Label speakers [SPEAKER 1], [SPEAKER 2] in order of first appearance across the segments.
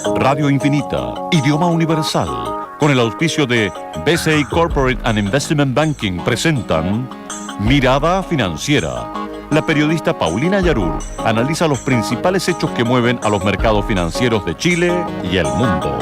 [SPEAKER 1] Radio Infinita, idioma universal, con el auspicio de BCI Corporate and Investment Banking presentan Mirada Financiera. La periodista Paulina Yarur analiza los principales hechos que mueven a los mercados financieros de Chile y el mundo.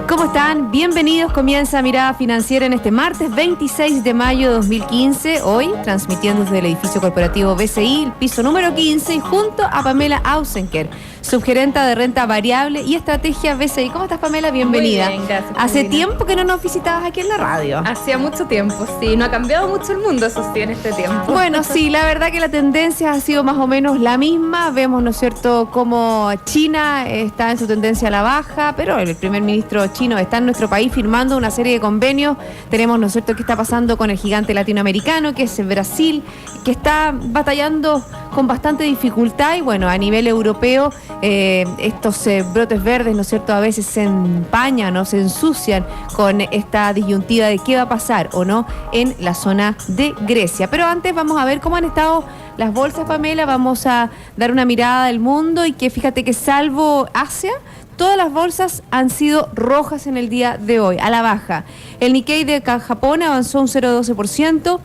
[SPEAKER 2] ¿Cómo están? Bienvenidos. Comienza Mirada Financiera en este martes 26 de mayo de 2015. Hoy transmitiendo desde el edificio corporativo BCI, el piso número 15, y junto a Pamela Ausenker, subgerenta de renta variable y estrategia BCI. ¿Cómo estás, Pamela? Bienvenida.
[SPEAKER 3] Muy bien, gracias.
[SPEAKER 2] Hace tiempo que no nos visitabas aquí en la radio.
[SPEAKER 3] Hacía mucho tiempo, sí. No ha cambiado mucho el mundo, eso sí, en este tiempo.
[SPEAKER 2] Bueno, sí, la verdad que la tendencia ha sido más o menos la misma. Vemos, ¿no es cierto?, cómo China está en su tendencia a la baja, pero el primer ministro chino está en nuestro país firmando una serie de convenios. Tenemos, ¿no es cierto?, qué está pasando con el gigante latinoamericano, que es Brasil, que está batallando con bastante dificultad. Y bueno, a nivel europeo, estos brotes verdes, ¿no es cierto?, a veces se empañan o se ensucian con esta disyuntiva de qué va a pasar o no en la zona de Grecia. Pero antes vamos a ver cómo han estado las bolsas, Pamela. Vamos a dar una mirada del mundo y que fíjate que salvo Asia, todas las bolsas han sido rojas en el día de hoy, a la baja. El Nikkei de Japón avanzó un 0,12%,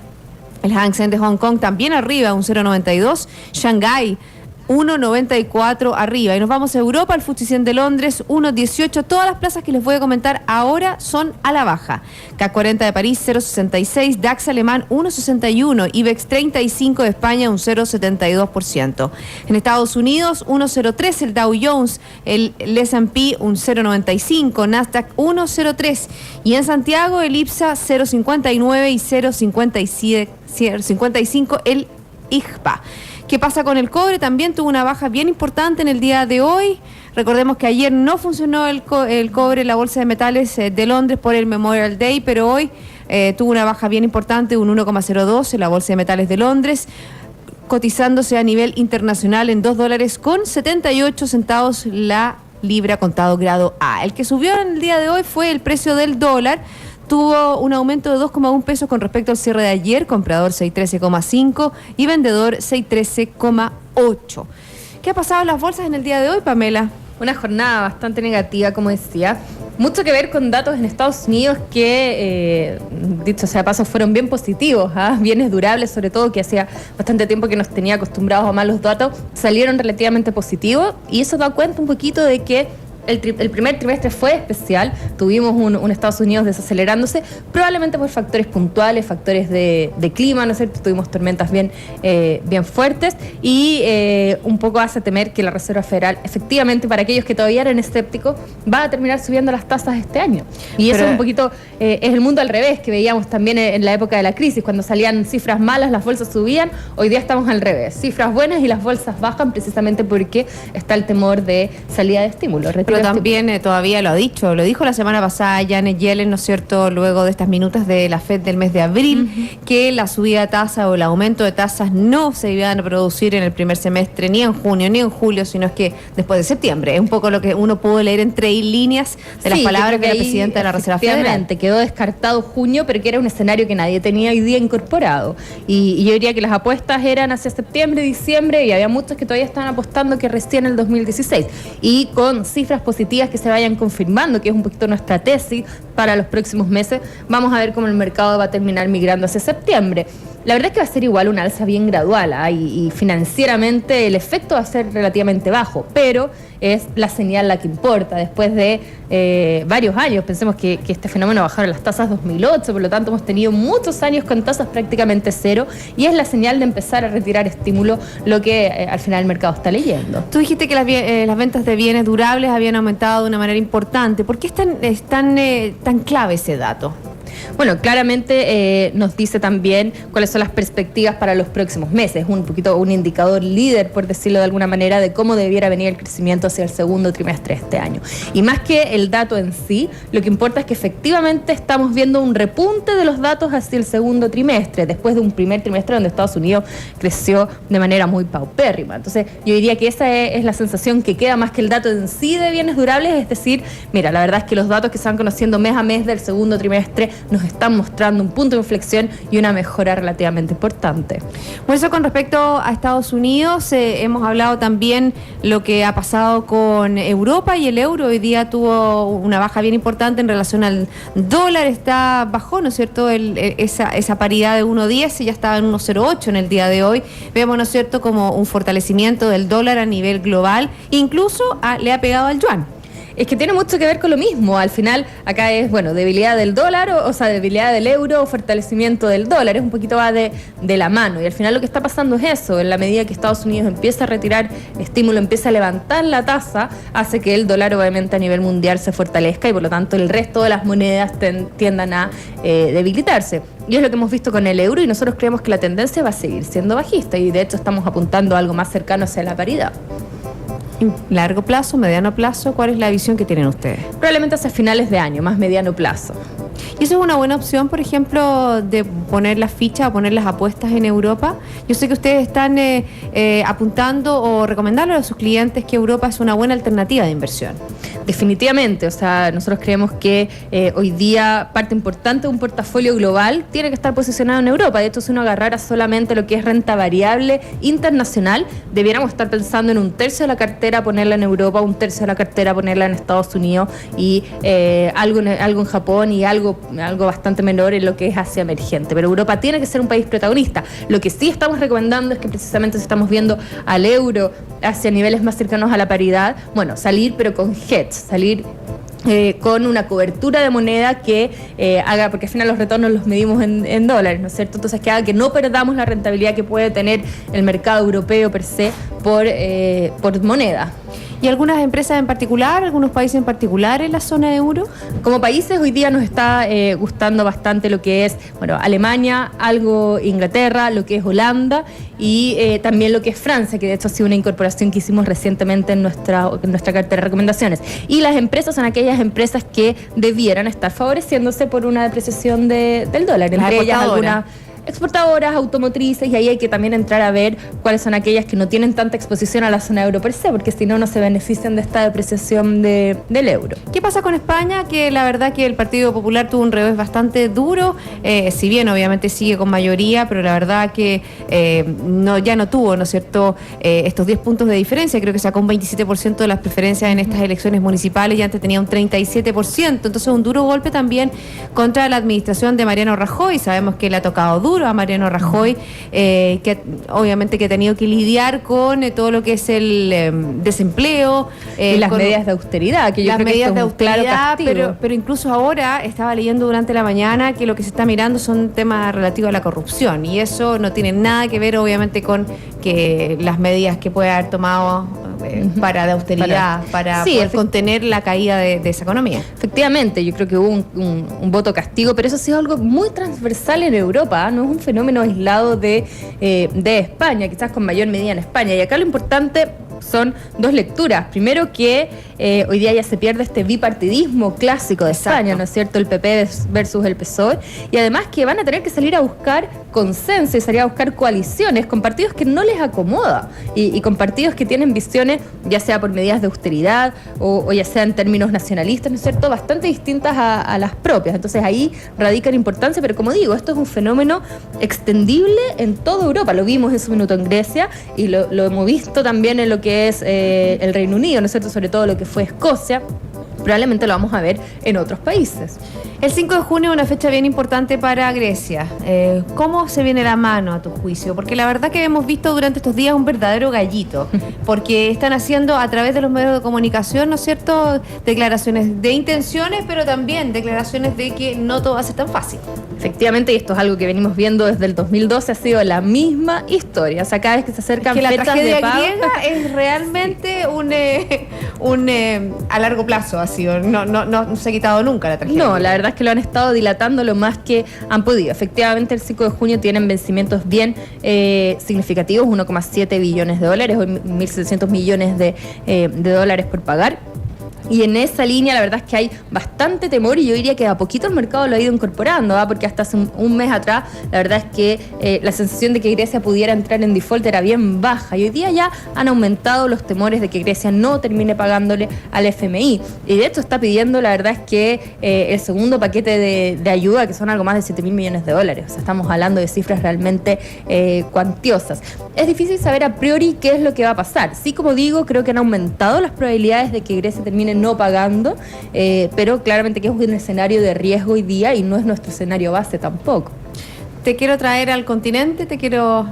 [SPEAKER 2] el Hang Seng de Hong Kong también arriba, un 0,92%, Shanghái 1,94 arriba. Y nos vamos a Europa, el FTSE 100 de Londres 1,18. Todas las plazas que les voy a comentar ahora son a la baja. CAC 40 de París 0,66, DAX alemán 1,61, IBEX 35 de España un 0,72%. En Estados Unidos 1,03 el Dow Jones, el S&P un 0,95, Nasdaq 1,03 y en Santiago el IPSA 0,59 y 0,55 el IGPA. ¿Qué pasa con el cobre? También tuvo una baja bien importante en el día de hoy. Recordemos que ayer no funcionó el cobre en la Bolsa de Metales de Londres por el Memorial Day, pero hoy tuvo una baja bien importante, un 1,02 en la Bolsa de Metales de Londres, cotizándose a nivel internacional en $2.78 la libra contado grado A. El que subió en el día de hoy fue el precio del dólar. Tuvo un aumento de 2,1 pesos con respecto al cierre de ayer, comprador 613,5 y vendedor 613,8. ¿Qué ha pasado en las bolsas en el día de hoy, Pamela?
[SPEAKER 3] Una jornada bastante negativa, como decía. Mucho que ver con datos en Estados Unidos que, dicho sea de paso, fueron bien positivos, bienes durables, sobre todo, que hacía bastante tiempo que nos tenía acostumbrados a malos datos, salieron relativamente positivos y eso da cuenta un poquito de que el primer trimestre fue especial, tuvimos un Estados Unidos desacelerándose, probablemente por factores puntuales, factores de clima, ¿no es cierto? Tuvimos tormentas bien fuertes y un poco hace temer que la Reserva Federal, efectivamente, para aquellos que todavía eran escépticos, va a terminar subiendo las tasas este año. Y eso es un poquito, es el mundo al revés, que veíamos también en la época de la crisis, cuando salían cifras malas, las bolsas subían, hoy día estamos al revés, cifras buenas y las bolsas bajan precisamente porque está el temor de salida de estímulo.
[SPEAKER 2] Pero también todavía lo dijo la semana pasada Janet Yellen, ¿no es cierto?, luego de estas minutas de la FED del mes de abril, que la subida de tasa o el aumento de tasas no se iban a producir en el primer semestre, ni en junio, ni en julio, sino es que después de septiembre. Es un poco lo que uno pudo leer entre líneas de las palabras de la presidenta de la Reserva Federal.
[SPEAKER 3] Quedó descartado junio, pero que era un escenario que nadie tenía hoy día incorporado. Y yo diría que las apuestas eran hacia septiembre, diciembre, y había muchos que todavía estaban apostando que recién en el 2016. Y con cifras positivas que se vayan confirmando, que es un poquito nuestra tesis para los próximos meses, vamos a ver cómo el mercado va a terminar migrando hacia septiembre. La verdad es que va a ser igual una alza bien gradual, y financieramente el efecto va a ser relativamente bajo, pero es la señal la que importa. Después de varios años, pensemos que este fenómeno bajaron las tasas 2008, por lo tanto hemos tenido muchos años con tasas prácticamente cero, y es la señal de empezar a retirar estímulo lo que al final el mercado está leyendo.
[SPEAKER 2] Tú dijiste que las ventas de bienes durables habían aumentado de una manera importante. ¿Por qué es tan clave ese dato?
[SPEAKER 3] Bueno, claramente nos dice también cuáles son las perspectivas para los próximos meses, un poquito un indicador líder, por decirlo de alguna manera, de cómo debiera venir el crecimiento hacia el segundo trimestre de este año. Y más que el dato en sí, lo que importa es que efectivamente estamos viendo un repunte de los datos hacia el segundo trimestre, después de un primer trimestre donde Estados Unidos creció de manera muy paupérrima. Entonces, yo diría que esa es la sensación que queda más que el dato en sí de bienes durables, es decir, mira, la verdad es que los datos que se van conociendo mes a mes del segundo trimestre nos están mostrando un punto de inflexión y una mejora relativamente importante.
[SPEAKER 2] Por eso, con respecto a Estados Unidos, hemos hablado también lo que ha pasado con Europa y el euro. Hoy día tuvo una baja bien importante en relación al dólar, bajó, ¿no es cierto?, esa paridad de 1.10 y ya estaba en 1.08 en el día de hoy. Vemos, ¿no es cierto?, como un fortalecimiento del dólar a nivel global, incluso le ha pegado al yuan.
[SPEAKER 3] Es que tiene mucho que ver con lo mismo. Al final, acá es, debilidad del dólar, o sea, debilidad del euro o fortalecimiento del dólar. Es un poquito va de la mano. Y al final lo que está pasando es eso. En la medida que Estados Unidos empieza a retirar estímulo, empieza a levantar la tasa, hace que el dólar obviamente a nivel mundial se fortalezca y por lo tanto el resto de las monedas tiendan a debilitarse. Y es lo que hemos visto con el euro y nosotros creemos que la tendencia va a seguir siendo bajista y de hecho estamos apuntando a algo más cercano hacia la paridad.
[SPEAKER 2] ¿Largo plazo, mediano plazo? ¿Cuál es la visión que tienen ustedes?
[SPEAKER 3] Probablemente hacia finales de año, más mediano plazo.
[SPEAKER 2] ¿Y eso es una buena opción, por ejemplo, de poner las fichas o poner las apuestas en Europa? Yo sé que ustedes están apuntando o recomendando a sus clientes que Europa es una buena alternativa de inversión.
[SPEAKER 3] Definitivamente, o sea, nosotros creemos que hoy día parte importante de un portafolio global tiene que estar posicionado en Europa. De hecho, si uno agarrara solamente lo que es renta variable internacional, debiéramos estar pensando en un tercio de la cartera ponerla en Europa, un tercio de la cartera ponerla en Estados Unidos y algo en Japón y algo bastante menor en lo que es Asia emergente. Pero Europa tiene que ser un país protagonista. Lo que sí estamos recomendando es que precisamente si estamos viendo al euro hacia niveles más cercanos a la paridad, salir pero con hedge, salir con una cobertura de moneda que haga, porque al final los retornos los medimos en dólares, ¿no es cierto? Entonces que haga que no perdamos la rentabilidad que puede tener el mercado europeo per se por moneda.
[SPEAKER 2] ¿Y algunas empresas en particular, algunos países en particular en la zona euro?
[SPEAKER 3] Como países hoy día nos está gustando bastante lo que es, Alemania, algo Inglaterra, lo que es Holanda y también lo que es Francia, que de hecho ha sido una incorporación que hicimos recientemente en nuestra cartera de recomendaciones. Y las empresas son aquellas empresas que debieran estar favoreciéndose por una depreciación del dólar, entre ellas algunas exportadoras, automotrices, y ahí hay que también entrar a ver cuáles son aquellas que no tienen tanta exposición a la zona euro per se, porque si no, no se benefician de esta depreciación del euro.
[SPEAKER 2] ¿Qué pasa con España? Que la verdad que el Partido Popular tuvo un revés bastante duro, si bien obviamente sigue con mayoría, pero la verdad que ya no tuvo, ¿no es cierto?, estos 10 puntos de diferencia. Creo que sacó un 27% de las preferencias en estas elecciones municipales y antes tenía un 37%. Entonces un duro golpe también contra la administración de Mariano Rajoy. Sabemos que le ha tocado duro a Mariano Rajoy, que obviamente que ha tenido que lidiar con todo lo que es el desempleo.
[SPEAKER 3] Y las medidas de austeridad, que yo creo que esto es un claro castigo.
[SPEAKER 2] Pero incluso ahora estaba leyendo durante la mañana que lo que se está mirando son temas relativos a la corrupción y eso no tiene nada que ver obviamente con que las medidas que puede haber tomado de austeridad, para poder contener la caída de esa economía.
[SPEAKER 3] Efectivamente, yo creo que hubo un voto castigo, pero eso ha sido algo muy transversal en Europa, ¿no? No es un fenómeno aislado de España, quizás con mayor medida en España. Y acá lo importante son dos lecturas. Primero, que hoy día ya se pierde este bipartidismo clásico de España, ¿no es cierto? El PP versus el PSOE. Y además que van a tener que salir a buscar consenso y salir a buscar coaliciones con partidos que no les acomoda y con partidos que tienen visiones, ya sea por medidas de austeridad o ya sea en términos nacionalistas, ¿no es cierto?, bastante distintas a las propias. Entonces ahí radica la importancia, pero como digo, esto es un fenómeno extendible en toda Europa. Lo vimos en su minuto en Grecia y lo hemos visto también en lo que es el Reino Unido, ¿no es cierto?, sobre todo lo que fue Escocia. Probablemente lo vamos a ver en otros países.
[SPEAKER 2] El 5 de junio es una fecha bien importante para Grecia. ¿Cómo se viene la mano a tu juicio? Porque la verdad que hemos visto durante estos días un verdadero gallito, porque están haciendo a través de los medios de comunicación, ¿no es cierto?, declaraciones de intenciones, pero también declaraciones de que no todo va a ser tan fácil.
[SPEAKER 3] Efectivamente, y esto es algo que venimos viendo desde el 2012, ha sido la misma historia. O sea, cada vez que se acercan
[SPEAKER 2] fechas de pago... Que la tragedia griega es realmente a largo plazo ha sido. No se ha quitado nunca la tragedia.
[SPEAKER 3] No, la verdad es que lo han estado dilatando lo más que han podido. Efectivamente, el 5 de junio tienen vencimientos bien significativos, 1,7 billones de dólares, o 1.700 millones de dólares por pagar. Y en esa línea la verdad es que hay bastante temor y yo diría que a poquito el mercado lo ha ido incorporando, porque hasta hace un mes atrás la verdad es que la sensación de que Grecia pudiera entrar en default era bien baja y hoy día ya han aumentado los temores de que Grecia no termine pagándole al FMI. Y de hecho está pidiendo, la verdad es que el segundo paquete de ayuda, que son algo más de $7.000 millones. O sea, estamos hablando de cifras realmente cuantiosas. Es difícil saber a priori qué es lo que va a pasar. Sí, como digo, creo que han aumentado las probabilidades de que Grecia termine no pagando, pero claramente que es un escenario de riesgo hoy día y no es nuestro escenario base tampoco.
[SPEAKER 2] Te quiero traer al continente,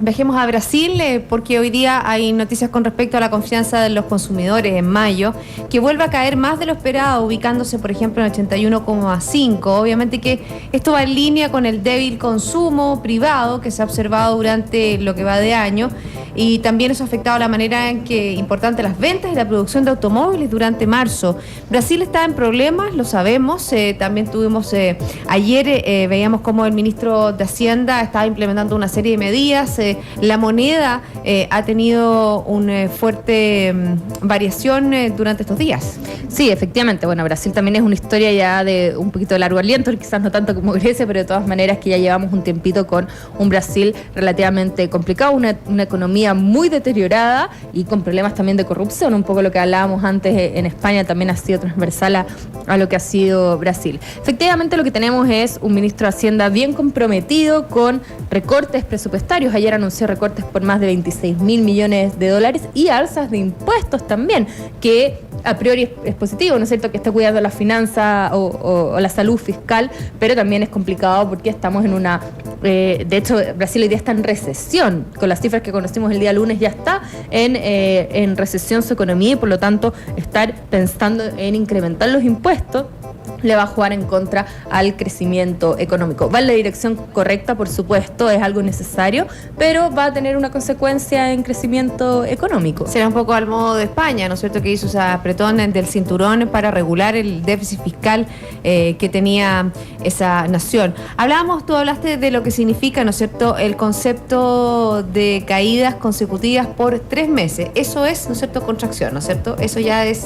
[SPEAKER 2] viajemos a Brasil, porque hoy día hay noticias con respecto a la confianza de los consumidores en mayo, que vuelve a caer más de lo esperado, ubicándose, por ejemplo, en 81,5. Obviamente que esto va en línea con el débil consumo privado que se ha observado durante lo que va de año, y también eso ha afectado la manera en que importante las ventas y la producción de automóviles durante marzo. Brasil está en problemas, lo sabemos. También tuvimos ayer, veíamos cómo el ministro de Hacienda estaba implementando una serie de medidas. La moneda ha tenido una fuerte variación durante estos días.
[SPEAKER 3] Sí, efectivamente. Bueno, Brasil también es una historia ya de un poquito de largo aliento, quizás no tanto como Grecia, pero de todas maneras que ya llevamos un tiempito con un Brasil relativamente complicado, una economía muy deteriorada y con problemas también de corrupción. Un poco lo que hablábamos antes en España también ha sido transversal a lo que ha sido Brasil. Efectivamente, lo que tenemos es un ministro de Hacienda bien comprometido con recortes presupuestarios. Ayer anunció recortes por más de $26.000 millones y alzas de impuestos también, que a priori es positivo, ¿no es cierto?, que esté cuidando la finanza o la salud fiscal, pero también es complicado porque estamos en una... de hecho, Brasil hoy día está en recesión. Con las cifras que conocimos el día lunes ya está en recesión su economía y por lo tanto estar pensando en incrementar los impuestos le va a jugar en contra al crecimiento económico. Va en la dirección correcta, por supuesto, es algo necesario, pero va a tener una consecuencia en crecimiento económico.
[SPEAKER 2] Será un poco al modo de España, ¿no es cierto?, que hizo ese apretón del cinturón para regular el déficit fiscal que tenía esa nación. Tú hablaste de lo que significa, ¿no es cierto?, el concepto de caídas consecutivas por 3 meses. Eso es, ¿no es cierto?, contracción, ¿no es cierto? Eso ya es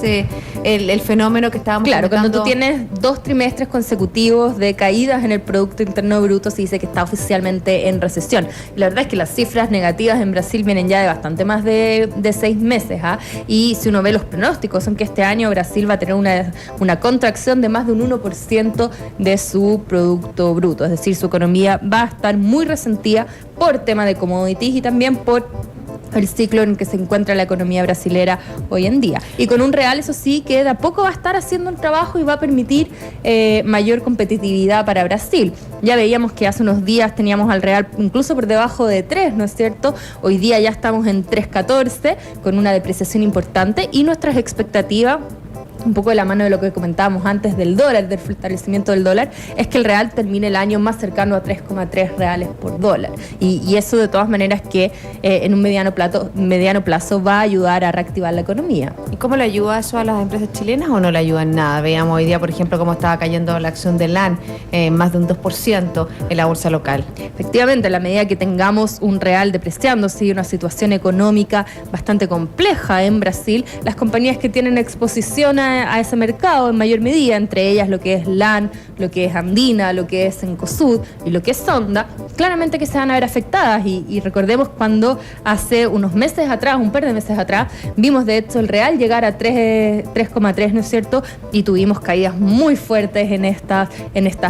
[SPEAKER 2] el fenómeno que estábamos
[SPEAKER 3] comentando. Claro, cuando tú tienes 2 trimestres consecutivos de caídas en el Producto Interno Bruto, se dice que está oficialmente en recesión. Y la verdad es que las cifras negativas en Brasil vienen ya de bastante más de 6 meses. Y si uno ve los pronósticos, son que este año Brasil va a tener una contracción de más de un 1% de su Producto Bruto. Es decir, su economía va a estar muy resentida por tema de commodities y también por el ciclo en que se encuentra la economía brasilera hoy en día. Y con un real, eso sí, que de a poco va a estar haciendo un trabajo y va a permitir mayor competitividad para Brasil. Ya veíamos que hace unos días teníamos al real incluso por debajo de 3, ¿no es cierto? Hoy día ya estamos en 3.14, con una depreciación importante y nuestras expectativas, un poco de la mano de lo que comentábamos antes del dólar, del fortalecimiento del dólar, es que el real termine el año más cercano a 3,3 reales por dólar. Y eso de todas maneras que en un mediano plazo va a ayudar a reactivar la economía.
[SPEAKER 2] ¿Y cómo le ayuda eso a las empresas chilenas o no le ayuda en nada? Veíamos hoy día, por ejemplo, cómo estaba cayendo la acción de LAN, más de un 2% en la bolsa local.
[SPEAKER 3] Efectivamente, a la medida que tengamos un real depreciándose y una situación económica bastante compleja en Brasil, las compañías que tienen exposición a ese mercado en mayor medida, entre ellas lo que es LAN, lo que es Andina, lo que es Cencosud y lo que es Sonda, claramente que se van a ver afectadas y recordemos cuando hace unos meses atrás, un par de meses atrás, vimos de hecho el real llegar a 3,3, ¿no es cierto? Y tuvimos caídas muy fuertes en estas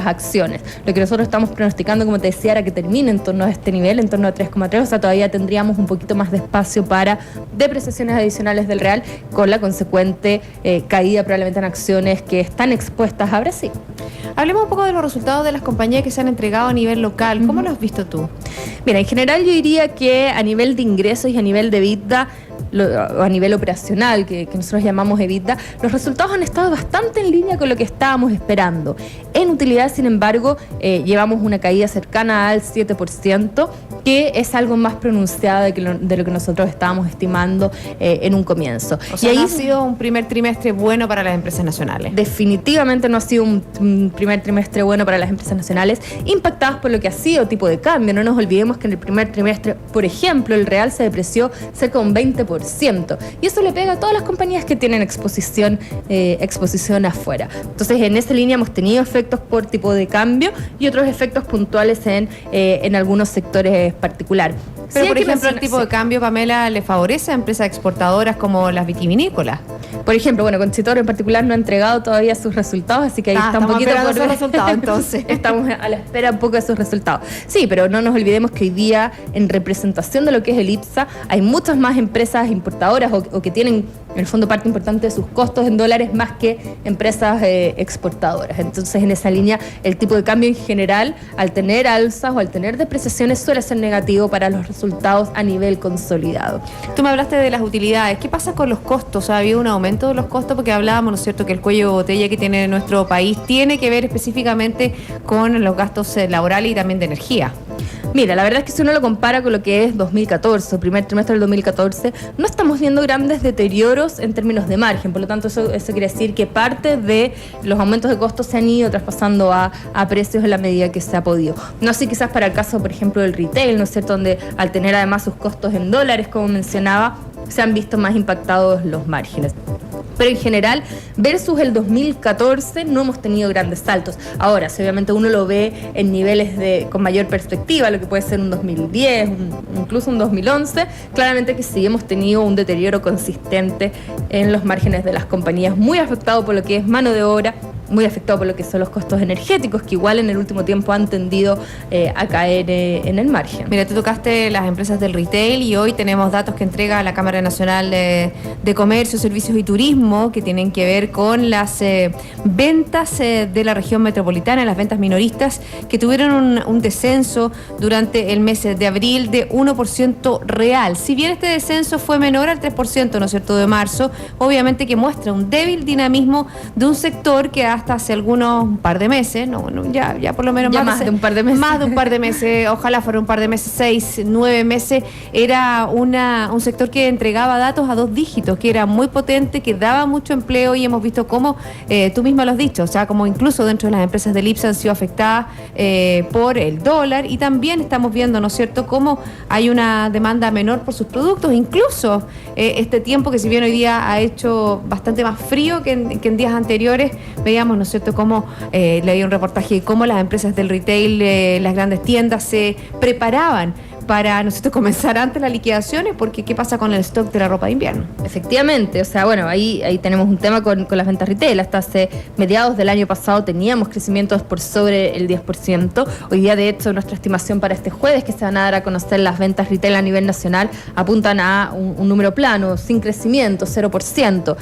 [SPEAKER 3] acciones. Lo que nosotros estamos pronosticando, como te decía, era que termine en torno a este nivel, en torno a 3,3, o sea, todavía tendríamos un poquito más de espacio para depreciaciones adicionales del real, con la consecuente caída probablemente en acciones que están expuestas a Brasil.
[SPEAKER 2] Hablemos un poco de los resultados de las compañías que se han entregado a nivel local. ¿Cómo lo has visto tú?
[SPEAKER 3] Mira, en general yo diría que a nivel de ingresos y a nivel de EBITDA, a nivel operacional, que nosotros llamamos EBITDA, los resultados han estado bastante en línea con lo que estábamos esperando. En utilidades, sin embargo, llevamos una caída cercana al 7%, que es algo más pronunciada de lo que nosotros estábamos estimando en un comienzo.
[SPEAKER 2] O sea,
[SPEAKER 3] y ahí
[SPEAKER 2] no ha sido un primer trimestre bueno para las empresas nacionales.
[SPEAKER 3] Definitivamente no ha sido un primer trimestre bueno para las empresas nacionales, impactadas por lo que ha sido tipo de cambio. No nos olvidemos que en el primer trimestre, por ejemplo, el real se depreció cerca de un 20%. Y eso le pega a todas las compañías que tienen exposición afuera. Entonces, en esa línea hemos tenido efectos por tipo de cambio y otros efectos puntuales en algunos sectores particular.
[SPEAKER 2] Pero,
[SPEAKER 3] Sí,
[SPEAKER 2] por
[SPEAKER 3] hay que
[SPEAKER 2] ejemplo, el
[SPEAKER 3] mencionar-
[SPEAKER 2] tipo de cambio, Pamela, le favorece a empresas exportadoras como las vitivinícolas.
[SPEAKER 3] Por ejemplo, Conchitoro en particular no ha entregado todavía sus resultados, así que ahí está un
[SPEAKER 2] estamos
[SPEAKER 3] poquito
[SPEAKER 2] esperando
[SPEAKER 3] por
[SPEAKER 2] esos
[SPEAKER 3] ver.
[SPEAKER 2] resultados, entonces.
[SPEAKER 3] Estamos a la espera un poco de sus resultados. Sí, pero no nos olvidemos que hoy día, en representación de lo que es el IPSA, hay muchas más empresas importadoras o que tienen, en el fondo, parte importante de sus costos en dólares más que empresas exportadoras. Entonces, en esa línea, el tipo de cambio en general, al tener alzas o al tener depreciaciones, suele ser negativo para los resultados a nivel consolidado.
[SPEAKER 2] Tú me hablaste de las utilidades. ¿Qué pasa con los costos? ¿Ha habido un aumento de los costos? Porque hablábamos, ¿no es cierto?, que el cuello de botella que tiene nuestro país tiene que ver específicamente con los gastos laborales y también de energía.
[SPEAKER 3] Mira, la verdad es que si uno lo compara con lo que es 2014, el primer trimestre del 2014, no estamos viendo grandes deterioros en términos de margen. Por lo tanto, eso quiere decir que parte de los aumentos de costos se han ido traspasando a precios en la medida que se ha podido. No sé, quizás para el caso, por ejemplo, del retail, ¿no es cierto?, donde al tener además sus costos en dólares, como mencionaba, se han visto más impactados los márgenes. Pero en general, versus el 2014, no hemos tenido grandes saltos. Ahora, si obviamente uno lo ve en niveles con mayor perspectiva, lo que puede ser un 2010, incluso un 2011, claramente que sí hemos tenido un deterioro consistente en los márgenes de las compañías, muy afectado por lo que es mano de obra, muy afectado por lo que son los costos energéticos, que igual en el último tiempo han tendido a caer en el margen.
[SPEAKER 2] Mira, tú tocaste las empresas del retail y hoy tenemos datos que entrega la Cámara Nacional de Comercio, Servicios y Turismo que tienen que ver con las ventas de la región metropolitana, las ventas minoristas, que tuvieron un descenso durante el mes de abril de 1% real. Si bien este descenso fue menor al 3%, ¿no es cierto?, de marzo, obviamente que muestra un débil dinamismo de un sector que hasta hace un par de meses, ya por lo menos
[SPEAKER 3] Ya más de un par de meses.
[SPEAKER 2] Más de un par de meses, ojalá fuera un par de meses, 6, 9 meses, era un sector que entregaba datos a 2 dígitos, que era muy potente, que daba mucho empleo y hemos visto cómo, tú misma lo has dicho, o sea, como incluso dentro de las empresas del IPSA han sido afectadas por el dólar y también estamos viendo, ¿no es cierto?, cómo hay una demanda menor por sus productos, incluso este tiempo que si bien hoy día ha hecho bastante más frío que en días anteriores, veíamos, ¿no es cierto?, cómo leí un reportaje de cómo las empresas del retail, las grandes tiendas se preparaban para, ¿no es cierto?, comenzar antes las liquidaciones, porque ¿qué pasa con el stock de la ropa de invierno?
[SPEAKER 3] Efectivamente, o sea, ahí tenemos un tema con las ventas retail. Hasta hace mediados del año pasado teníamos crecimientos por sobre el 10%. Hoy día, de hecho, nuestra estimación para este jueves, que se van a dar a conocer las ventas retail a nivel nacional, apuntan a un número plano, sin crecimiento, 0%,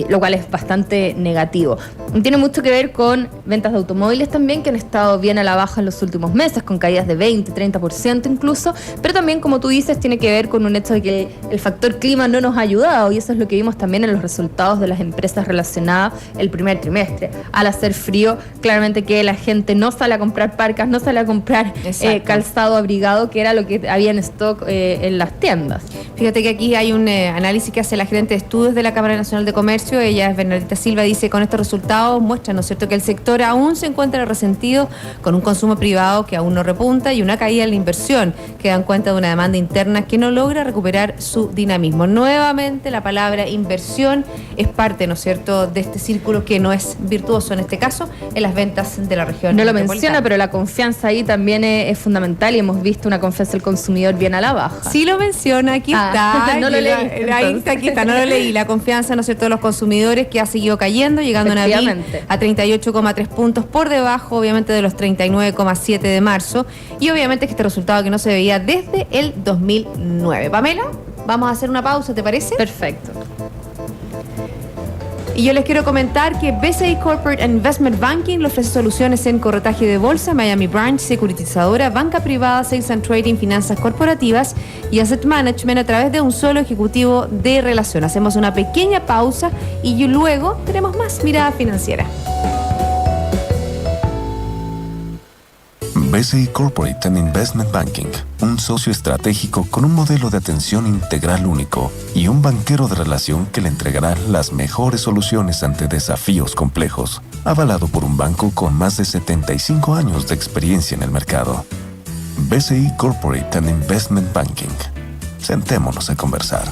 [SPEAKER 3] lo cual es bastante negativo. Tiene mucho que ver con ventas de automóviles también, que han estado bien a la baja en los últimos meses, con caídas de 20, 30% incluso, pero también, como tú dices, tiene que ver con un hecho de que el factor clima no nos ha ayudado, y eso es lo que vimos también en los resultados de las empresas relacionadas el primer trimestre. Al hacer frío, claramente que la gente no sale a comprar parcas, no sale a comprar calzado abrigado, que era lo que había en stock en las tiendas.
[SPEAKER 2] Fíjate que aquí hay un análisis que hace la gerente de estudios de la Cámara Nacional de Comercio, ella es Bernardita Silva, dice: con estos resultados muestran, ¿no es cierto?, que el sector aún se encuentra resentido, con un consumo privado que aún no repunta y una caída en la inversión, que dan cuenta de una demanda interna que no logra recuperar su dinamismo. Nuevamente la palabra inversión es parte, ¿no es cierto?, de este círculo que no es virtuoso en este caso en las ventas de la región.
[SPEAKER 3] No lo menciona, pero la confianza ahí también es fundamental, y hemos visto una confianza del consumidor bien a la baja.
[SPEAKER 2] Sí lo menciona, aquí está.
[SPEAKER 3] No lo leí.
[SPEAKER 2] Ahí está, aquí está, no lo leí. La confianza, ¿no es cierto?, de los consumidores, que ha seguido cayendo, llegando en abril a 38,3 puntos, por debajo obviamente de los 39,7 de marzo, y obviamente que este resultado que no se veía desde el 2009. Pamela, vamos a hacer una pausa, ¿te parece?
[SPEAKER 3] Perfecto.
[SPEAKER 2] Y yo les quiero comentar que BCI Corporate and Investment Banking le ofrece soluciones en corretaje de bolsa, Miami Branch, securitizadora, banca privada, sales and trading, finanzas corporativas y asset management a través de un solo ejecutivo de relación. Hacemos una pequeña pausa y luego tenemos más Mirada Financiera.
[SPEAKER 4] BCI Corporate and Investment Banking, un socio estratégico con un modelo de atención integral único y un banquero de relación que le entregará las mejores soluciones ante desafíos complejos, avalado por un banco con más de 75 años de experiencia en el mercado. BCI Corporate and Investment Banking. Sentémonos a conversar.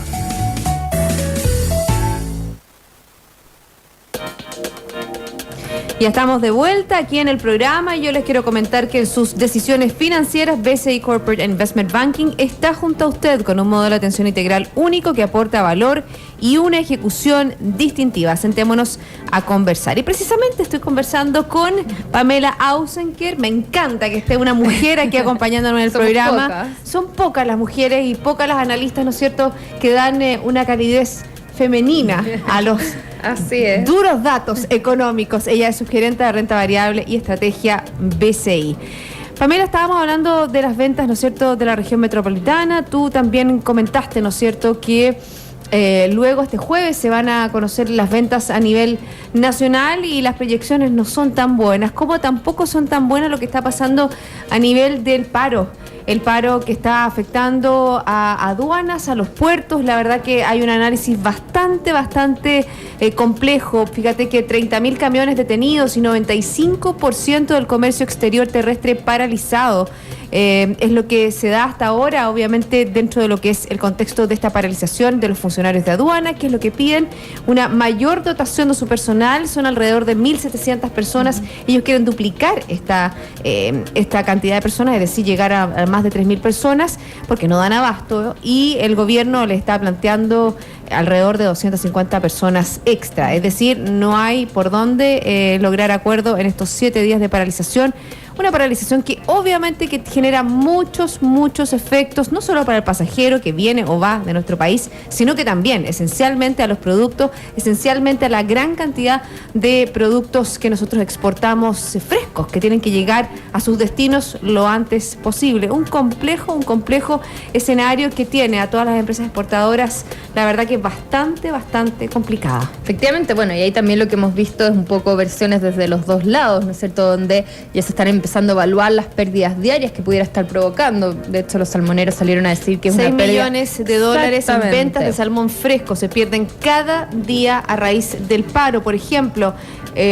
[SPEAKER 2] Ya estamos de vuelta aquí en el programa y yo les quiero comentar que en sus decisiones financieras BCI Corporate Investment Banking está junto a usted con un modelo de atención integral único que aporta valor y una ejecución distintiva. Sentémonos a conversar. Y precisamente estoy conversando con Pamela Ausenker. Me encanta que esté una mujer aquí acompañándonos en el programa.
[SPEAKER 3] Pocas.
[SPEAKER 2] Son pocas las mujeres y pocas las analistas, ¿no es cierto?, que dan una calidez femenina a los
[SPEAKER 3] Así es.
[SPEAKER 2] duros datos económicos. Ella es subgerente de renta variable y estrategia BCI. Pamela, estábamos hablando de las ventas, ¿no es cierto?, de la región metropolitana. Tú también comentaste, ¿no es cierto?, que luego este jueves se van a conocer las ventas a nivel nacional y las proyecciones no son tan buenas, como tampoco son tan buenas lo que está pasando a nivel del paro. El paro que está afectando a aduanas, a los puertos. La verdad que hay un análisis bastante complejo. Fíjate que 30.000 camiones detenidos y 95% del comercio exterior terrestre paralizado. Es lo que se da hasta ahora, obviamente dentro de lo que es el contexto de esta paralización de los funcionarios de aduana, que es lo que piden una mayor dotación de su personal. Son alrededor de 1.700 personas. Ellos quieren duplicar esta cantidad de personas, es decir, llegar a más de 3.000 personas, porque no dan abasto, y el gobierno le está planteando alrededor de 250 personas extra. Es decir, no hay por dónde lograr acuerdo en estos 7 días de paralización. Una paralización que obviamente que genera muchos efectos, no solo para el pasajero que viene o va de nuestro país, sino que también esencialmente a los productos, esencialmente a la gran cantidad de productos que nosotros exportamos frescos, que tienen que llegar a sus destinos lo antes posible. Un complejo escenario que tiene a todas las empresas exportadoras, la verdad que bastante complicada.
[SPEAKER 3] Efectivamente, bueno, y ahí también lo que hemos visto es un poco versiones desde los dos lados, ¿no es cierto?, donde ya se están empezando a evaluar las pérdidas diarias que pudiera estar provocando. De hecho, los salmoneros salieron a decir que es una pérdida.
[SPEAKER 2] 6 millones de dólares en ventas de salmón fresco se pierden cada día a raíz del paro. Por ejemplo,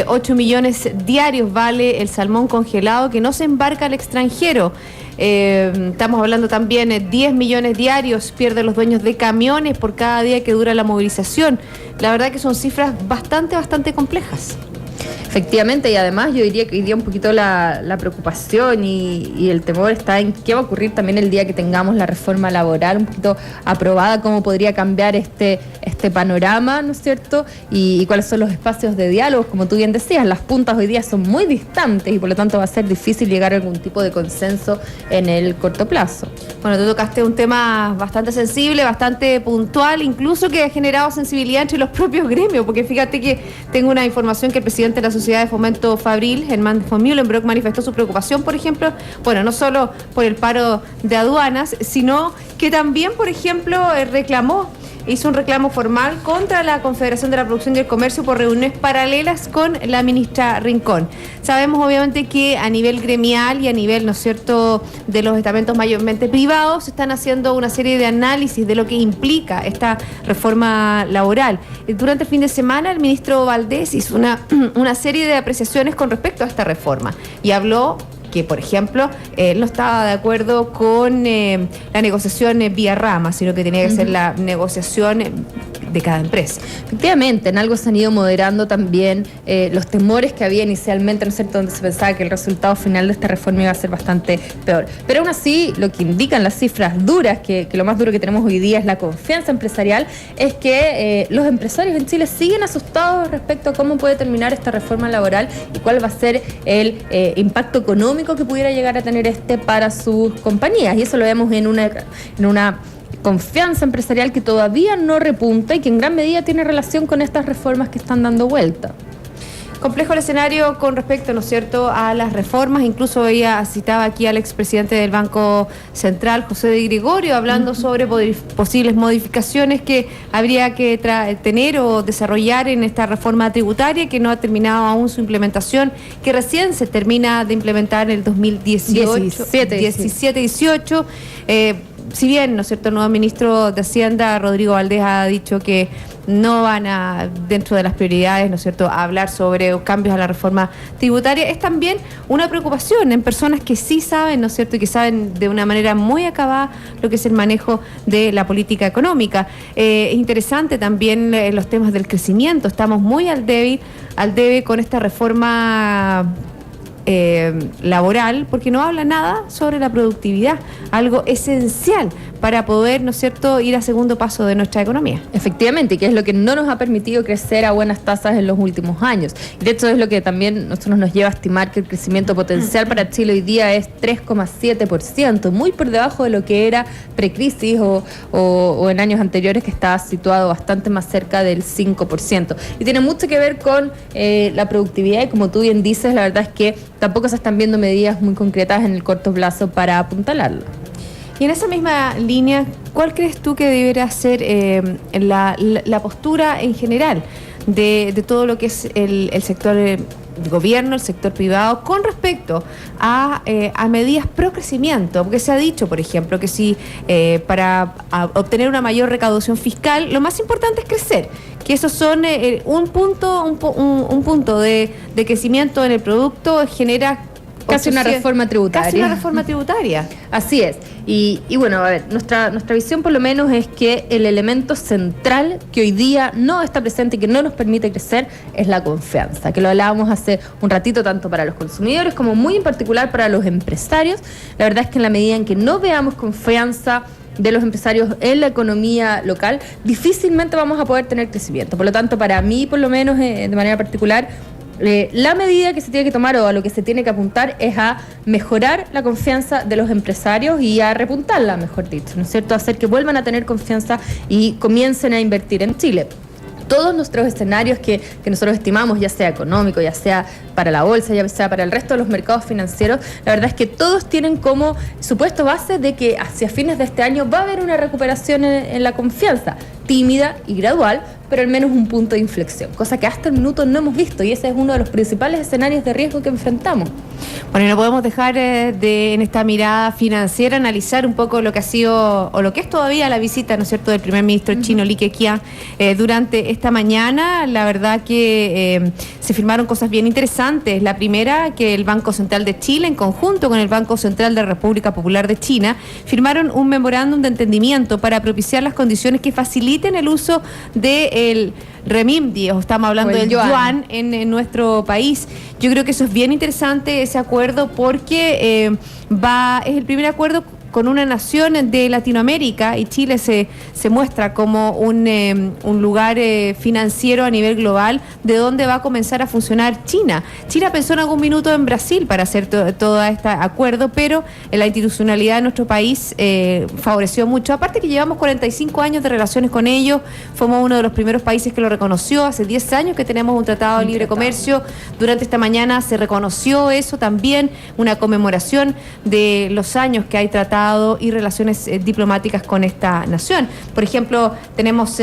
[SPEAKER 2] 8 millones diarios vale el salmón congelado que no se embarca al extranjero. Estamos hablando también de 10 millones diarios pierden los dueños de camiones por cada día que dura la movilización. La verdad que son cifras bastante complejas.
[SPEAKER 3] Efectivamente, y además yo diría que hoy día un poquito la preocupación y el temor está en qué va a ocurrir también el día que tengamos la reforma laboral un poquito aprobada, cómo podría cambiar este panorama, ¿no es cierto? Y cuáles son los espacios de diálogo. Como tú bien decías, las puntas hoy día son muy distantes y por lo tanto va a ser difícil llegar a algún tipo de consenso en el corto plazo.
[SPEAKER 2] Bueno, tú tocaste un tema bastante sensible, bastante puntual, incluso que ha generado sensibilidad entre los propios gremios, porque fíjate que tengo una información que el presidente de la Sociedad de Fomento Fabril, Germán von Mühlenbrock, manifestó su preocupación, por ejemplo, bueno, no solo por el paro de aduanas, sino que también, por ejemplo, hizo un reclamo formal contra la Confederación de la Producción y el Comercio por reuniones paralelas con la ministra Rincón. Sabemos obviamente que a nivel gremial y a nivel, ¿no es cierto?, de los estamentos mayormente privados, se están haciendo una serie de análisis de lo que implica esta reforma laboral. Durante el fin de semana el ministro Valdés hizo una serie de apreciaciones con respecto a esta reforma y habló que, por ejemplo, no estaba de acuerdo con la negociación vía rama, sino que tenía que ser la negociación de cada empresa.
[SPEAKER 3] Efectivamente, en algo se han ido moderando también los temores que había inicialmente, ¿no es cierto?, donde se pensaba que el resultado final de esta reforma iba a ser bastante peor. Pero aún así, lo que indican las cifras duras, que lo más duro que tenemos hoy día es la confianza empresarial, es que los empresarios en Chile siguen asustados respecto a cómo puede terminar esta reforma laboral y cuál va a ser el impacto económico que pudiera llegar a tener para sus compañías. Y eso lo vemos en una confianza empresarial que todavía no repunta y que en gran medida tiene relación con estas reformas que están dando vuelta.
[SPEAKER 2] Complejo el escenario con respecto, ¿no es cierto?, a las reformas. Incluso citaba aquí al expresidente del Banco Central, José de Gregorio, hablando sobre posibles modificaciones que habría que tener o desarrollar en esta reforma tributaria, que no ha terminado aún su implementación, que recién se termina de implementar en el 2017-18. Si bien, ¿no es cierto?, el nuevo ministro de Hacienda, Rodrigo Valdés, ha dicho que no van a, dentro de las prioridades, ¿no es cierto?, a hablar sobre cambios a la reforma tributaria, es también una preocupación en personas que sí saben, ¿no es cierto?, y que saben de una manera muy acabada lo que es el manejo de la política económica. Es interesante también los temas del crecimiento. Estamos muy al debe con esta reforma laboral, porque no habla nada sobre la productividad, algo esencial para poder, ¿no es cierto?, ir a segundo paso de nuestra economía.
[SPEAKER 3] Efectivamente, que es lo que no nos ha permitido crecer a buenas tasas en los últimos años. Y de hecho es lo que también nosotros nos lleva a estimar que el crecimiento potencial para Chile hoy día es 3,7%, muy por debajo de lo que era precrisis o en años anteriores, que estaba situado bastante más cerca del 5%. Y tiene mucho que ver con la productividad, y como tú bien dices, la verdad es que tampoco se están viendo medidas muy concretas en el corto plazo para apuntalarlo.
[SPEAKER 2] Y en esa misma línea, ¿cuál crees tú que debería ser la postura en general de todo lo que es el sector del gobierno, el sector privado, con respecto a medidas pro crecimiento? Porque se ha dicho, por ejemplo, que si para obtener una mayor recaudación fiscal, lo más importante es crecer, que esos son un punto de crecimiento en el producto genera
[SPEAKER 3] casi una reforma tributaria.
[SPEAKER 2] Casi una reforma tributaria.
[SPEAKER 3] Así es. Y bueno, a ver, nuestra visión por lo menos es que el elemento central que hoy día no está presente y que no nos permite crecer es la confianza, que lo hablábamos hace un ratito, tanto para los consumidores como muy en particular para los empresarios. La verdad es que en la medida en que no veamos confianza de los empresarios en la economía local, difícilmente vamos a poder tener crecimiento. Por lo tanto, para mí, por lo menos de manera particular, la medida que se tiene que tomar o a lo que se tiene que apuntar es a mejorar la confianza de los empresarios y a repuntarla, mejor dicho, ¿no es cierto?, hacer que vuelvan a tener confianza y comiencen a invertir en Chile. Todos nuestros escenarios que nosotros estimamos, ya sea económico, ya sea para la bolsa, ya sea para el resto de los mercados financieros, la verdad es que todos tienen como supuesto base de que hacia fines de este año va a haber una recuperación en la confianza, tímida y gradual, pero al menos un punto de inflexión, cosa que hasta el minuto no hemos visto, y ese es uno de los principales escenarios de riesgo que enfrentamos.
[SPEAKER 2] Bueno, y no podemos dejar en esta mirada financiera analizar un poco lo que ha sido o lo que es todavía la visita, ¿no es cierto?, del primer ministro chino Li Keqiang durante esta mañana. La verdad que se firmaron cosas bien interesantes. La primera, que el Banco Central de Chile, en conjunto con el Banco Central de la República Popular de China, firmaron un memorándum de entendimiento para propiciar las condiciones que faciliten el uso del renminbi, o estamos hablando del yuan en nuestro país. Yo creo que eso es bien interesante, ese acuerdo, porque es el primer acuerdo con una nación de Latinoamérica, y Chile se muestra como un lugar financiero a nivel global, de donde va a comenzar a funcionar China. China pensó en algún minuto en Brasil para hacer todo este acuerdo, pero la institucionalidad de nuestro país favoreció mucho. Aparte que llevamos 45 años de relaciones con ellos, fuimos uno de los primeros países que lo reconoció. Hace 10 años que tenemos un tratado de libre comercio. Durante esta mañana se reconoció eso también, una conmemoración de los años que hay tratado y relaciones diplomáticas con esta nación. Por ejemplo, tenemos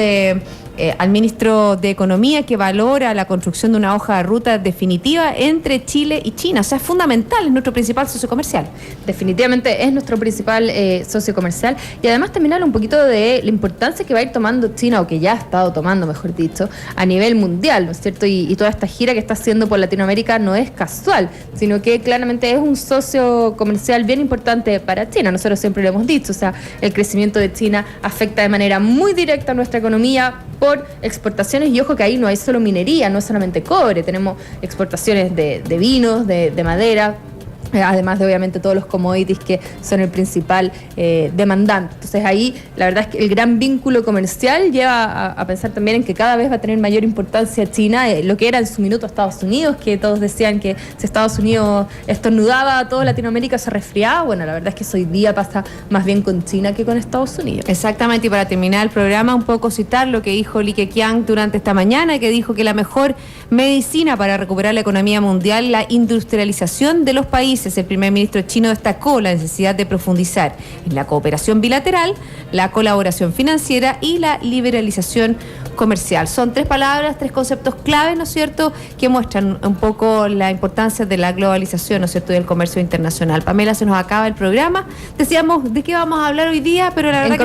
[SPEAKER 2] al ministro de Economía, que valora la construcción de una hoja de ruta definitiva entre Chile y China. O sea, es fundamental, es nuestro principal socio comercial.
[SPEAKER 3] Definitivamente es nuestro principal socio comercial, y además también habla un poquito de la importancia que va a ir tomando China, o que ya ha estado tomando, mejor dicho, a nivel mundial, ¿no es cierto? Y toda esta gira que está haciendo por Latinoamérica no es casual, sino que claramente es un socio comercial bien importante para China. Nosotros siempre lo hemos dicho, o sea, el crecimiento de China afecta de manera muy directa a nuestra economía por exportaciones, y ojo que ahí no hay solo minería, no es solamente cobre, tenemos exportaciones de vinos, de madera, Además de obviamente todos los commodities que son el principal demandante. Entonces ahí la verdad es que el gran vínculo comercial lleva a pensar también en que cada vez va a tener mayor importancia China, lo que era en su minuto Estados Unidos, que todos decían que si Estados Unidos estornudaba, toda Latinoamérica se resfriaba. Bueno, la verdad es que hoy día pasa más bien con China que con Estados Unidos.
[SPEAKER 2] Exactamente, y para terminar el programa, un poco citar lo que dijo Li Keqiang durante esta mañana, que dijo que la mejor medicina para recuperar la economía mundial es la industrialización de los países. El primer ministro chino destacó la necesidad de profundizar en la cooperación bilateral, la colaboración financiera y la liberalización comercial. Son 3 palabras, 3 conceptos claves, ¿no es cierto?, que muestran un poco la importancia de la globalización, ¿no es cierto?, y del comercio internacional. Pamela, se nos acaba el programa. Decíamos de qué vamos a hablar hoy día, pero la verdad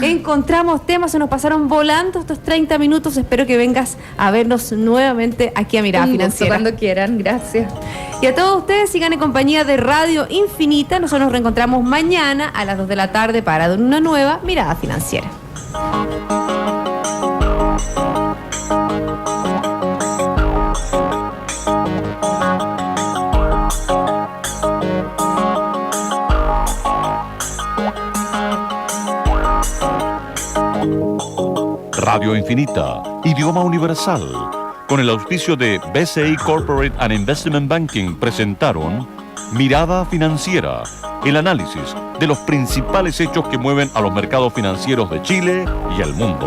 [SPEAKER 2] encontramos temas, se nos pasaron volando estos 30 minutos. Espero que vengas a vernos nuevamente aquí a Mirada Financiera.
[SPEAKER 3] Cuando quieran, gracias.
[SPEAKER 2] Y a todos ustedes, sigan en compañía de Radio Infinita. Nosotros nos reencontramos mañana a las 2 de la tarde para una nueva Mirada Financiera.
[SPEAKER 1] Radio Infinita, idioma universal. Con el auspicio de BCI Corporate and Investment Banking presentaron Mirada Financiera, el análisis de los principales hechos que mueven a los mercados financieros de Chile y el mundo.